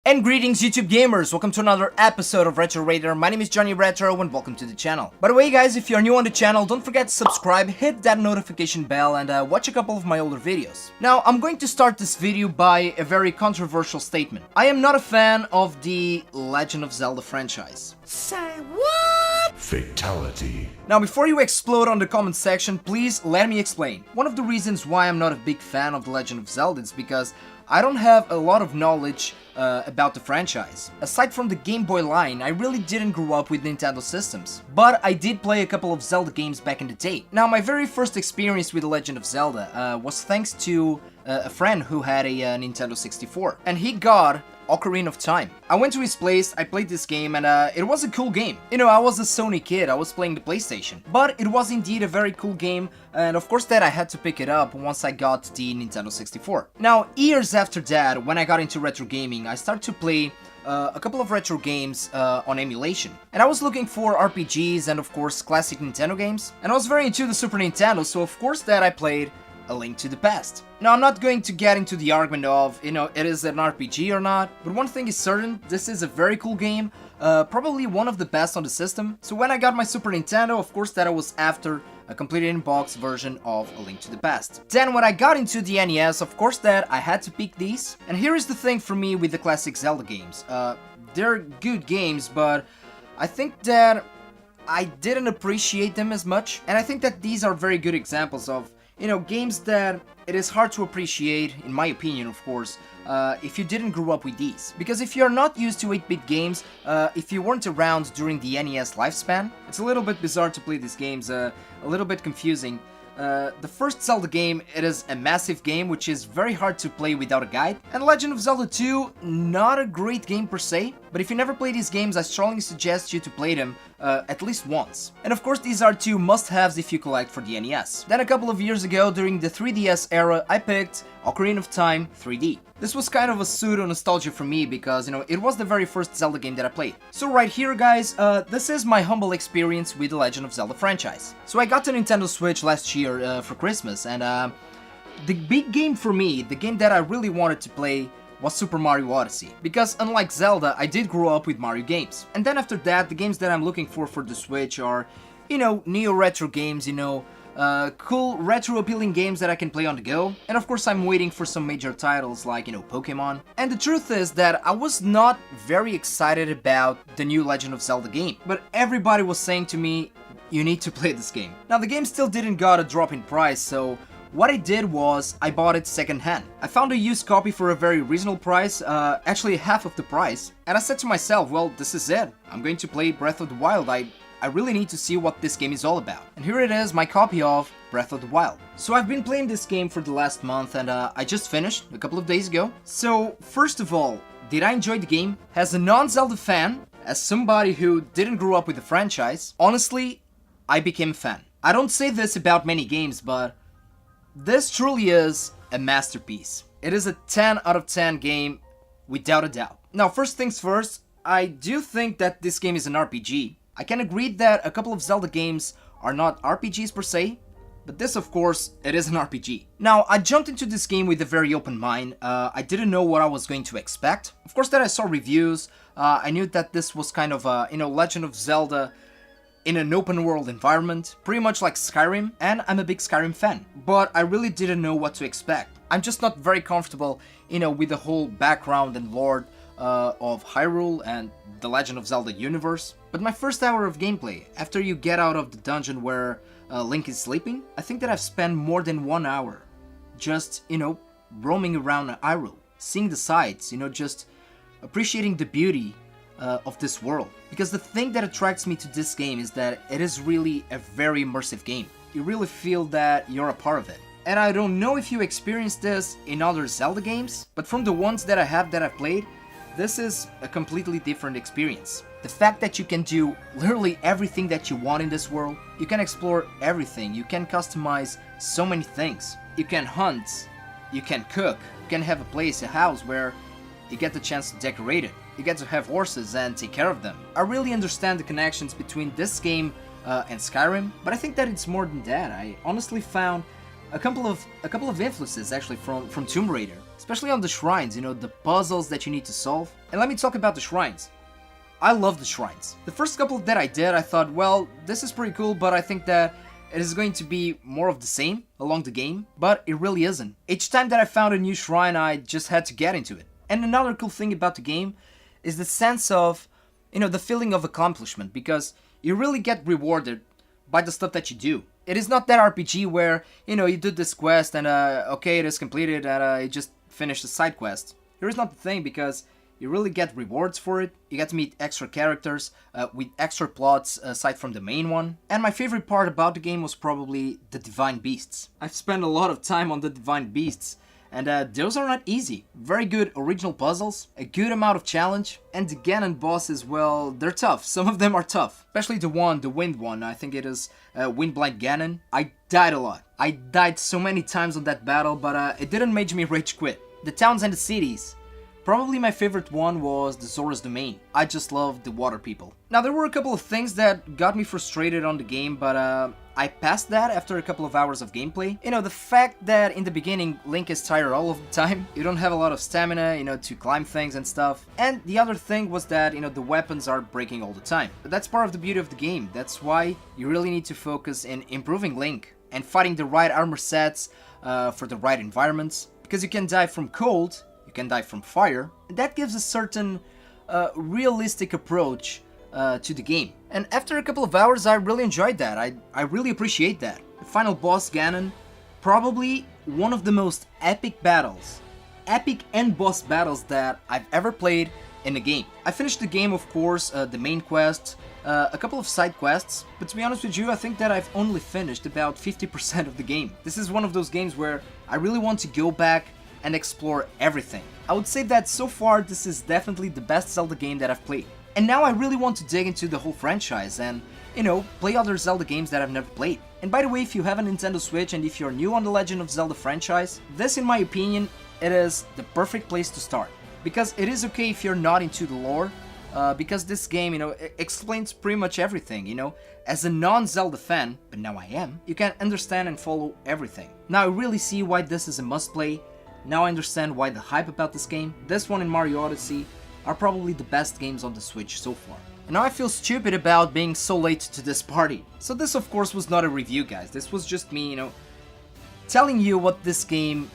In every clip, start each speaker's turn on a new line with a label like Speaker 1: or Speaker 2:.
Speaker 1: And greetings YouTube gamers, welcome to another episode of Retro Raider. My name is Johnny Retro and welcome to the channel. By the way guys, if you're new on the channel, don't forget to subscribe, hit that notification bell and watch a couple of my older videos. Now, I'm going to start this video by a very controversial statement. I am not a fan of the Legend of Zelda franchise.
Speaker 2: Say what?
Speaker 3: Fatality.
Speaker 1: Now, before you explode on the comment section, please let me explain. One of the reasons why I'm not a big fan of The Legend of Zelda is because I don't have a lot of knowledge about the franchise. Aside from the Game Boy line, I really didn't grow up with Nintendo systems. But I did play a couple of Zelda games back in the day. Now, my very first experience with The Legend of Zelda was thanks to a friend who had a Nintendo 64. And he got Ocarina of Time. I went to his place, I played this game, and it was a cool game. You know, I was a Sony kid, I was playing the PlayStation. But it was indeed a very cool game, and of course that I had to pick it up once I got the Nintendo 64. Now, years after that, when I got into retro gaming, I started to play a couple of retro games on emulation. And I was looking for RPGs and of course classic Nintendo games. And I was very into the Super Nintendo, so of course that I played A Link to the Past. Now, I'm not going to get into the argument of, you know, it is an RPG or not, but one thing is certain, this is a very cool game, probably one of the best on the system. So when I got my Super Nintendo, of course that I was after a completed in-box version of A Link to the Past. Then when I got into the NES, of course that I had to pick these. And here is the thing for me with the classic Zelda games. They're good games, but I think that I didn't appreciate them as much. And I think that these are very good examples of, you know, games that it is hard to appreciate, in my opinion, of course, if you didn't grow up with these. Because if you're not used to 8-bit games, if you weren't around during the NES lifespan, it's a little bit bizarre to play these games, a little bit confusing. The first Zelda game, it is a massive game which is very hard to play without a guide. And Legend of Zelda 2, not a great game per se, but if you never play these games, I strongly suggest you to play them at least once. And of course these are two must-haves if you collect for the NES. Then a couple of years ago, during the 3DS era, I picked Ocarina of Time 3D. This was kind of a pseudo-nostalgia for me because, you know, it was the very first Zelda game that I played. So right here guys, this is my humble experience with the Legend of Zelda franchise. So I got the Nintendo Switch last year for Christmas, and the big game for me, the game that I really wanted to play, was Super Mario Odyssey. Because unlike Zelda, I did grow up with Mario games. And then after that, the games that I'm looking for the Switch are, you know, neo-retro games, you know, cool retro-appealing games that I can play on the go. And of course I'm waiting for some major titles like, you know, Pokemon. And the truth is that I was not very excited about the new Legend of Zelda game. But everybody was saying to me, you need to play this game. Now the game still didn't got a drop in price, so what I did was, I bought it second-hand. I found a used copy for a very reasonable price, actually half of the price, and I said to myself, well, this is it. I'm going to play Breath of the Wild. I really need to see what this game is all about. And here it is, my copy of Breath of the Wild. So I've been playing this game for the last month, and I just finished a couple of days ago. So, first of all, did I enjoy the game? As a non-Zelda fan, as somebody who didn't grow up with the franchise, honestly, I became a fan. I don't say this about many games, but this truly is a masterpiece. It is a 10 out of 10 game, without a doubt. Now, first things first, I do think that this game is an RPG. I can agree that a couple of Zelda games are not RPGs per se, but this, of course, it is an RPG. Now, I jumped into this game with a very open mind. I didn't know what I was going to expect. Of course, that I saw reviews. I knew that this was kind of a, you know, Legend of Zelda in an open world environment, pretty much like Skyrim, and I'm a big Skyrim fan. But I really didn't know what to expect. I'm just not very comfortable, you know, with the whole background and lore of Hyrule and the Legend of Zelda universe. But my first hour of gameplay, after you get out of the dungeon where Link is sleeping, I think that I've spent more than 1 hour just, you know, roaming around Hyrule, seeing the sights, you know, just appreciating the beauty of this world. Because the thing that attracts me to this game is that it is really a very immersive game. You really feel that you're a part of it. And I don't know if you experienced this in other Zelda games, but from the ones that I've played, this is a completely different experience. The fact that you can do literally everything that you want in this world, you can explore everything, you can customize so many things. You can hunt, you can cook, you can have a place, a house where you get the chance to decorate it. You get to have horses and take care of them. I really understand the connections between this game and Skyrim, but I think that it's more than that. I honestly found a couple of influences actually from Tomb Raider. especially on the shrines, you know, the puzzles that you need to solve. And let me talk about the shrines. I love the shrines. The first couple that I did, I thought, well, this is pretty cool, but I think that it is going to be more of the same along the game, but it really isn't. Each time that I found a new shrine, I just had to get into it. And another cool thing about the game is the sense of, you know, the feeling of accomplishment, because you really get rewarded by the stuff that you do. It is not that RPG where, you know, you do this quest and, okay, it is completed and you just finish the side quest. Here is not the thing, because you really get rewards for it. You get to meet extra characters with extra plots aside from the main one. And my favorite part about the game was probably the Divine Beasts. I've spent a lot of time on the Divine Beasts, and those are not easy. Very good original puzzles, a good amount of challenge, and the Ganon bosses, well, they're tough. Some of them are tough. Especially the wind one, I think it is Windblind Ganon. I died a lot. I died so many times on that battle, but it didn't make me rage quit. The towns and the cities. Probably my favorite one was the Zora's Domain. I just love the water people. Now there were a couple of things that got me frustrated on the game, but I passed that after a couple of hours of gameplay. You know, the fact that in the beginning Link is tired all of the time, you don't have a lot of stamina, you know, to climb things and stuff. And the other thing was that, you know, the weapons are breaking all the time. But that's part of the beauty of the game. That's why you really need to focus in improving Link and fighting the right armor sets for the right environments. Because you can die from cold, you can die from fire, and that gives a certain realistic approach to the game. And after a couple of hours, I really enjoyed that. I really appreciate that. The final boss, Ganon, probably one of the most epic battles, epic and boss battles that I've ever played in a game. I finished the game, of course, the main quest, a couple of side quests, but to be honest with you, I think that I've only finished about 50% of the game. This is one of those games where I really want to go back and explore everything. I would say that so far this is definitely the best Zelda game that I've played. And now I really want to dig into the whole franchise and, you know, play other Zelda games that I've never played. And by the way, if you have a Nintendo Switch and if you're new on the Legend of Zelda franchise, this in my opinion, it is the perfect place to start. Because it is okay if you're not into the lore, because this game, you know, explains pretty much everything, you know. As a non-Zelda fan, but now I am, you can understand and follow everything. Now I really see why this is a must-play. Now I understand why the hype about this game. This one and Mario Odyssey are probably the best games on the Switch so far. And now I feel stupid about being so late to this party. So this of course was not a review, guys. This was just me, you know, telling you what this game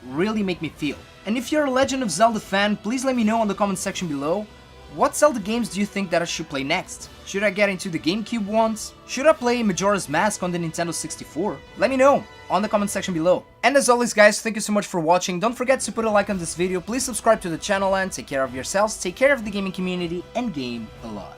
Speaker 1: really made me feel. And if you're a Legend of Zelda fan, please let me know in the comment section below. What Zelda games do you think that I should play next? Should I get into the GameCube ones? Should I play Majora's Mask on the Nintendo 64? Let me know on the comment section below. And as always guys, thank you so much for watching. Don't forget to put a like on this video, please subscribe to the channel and take care of yourselves, take care of the gaming community, and game a lot.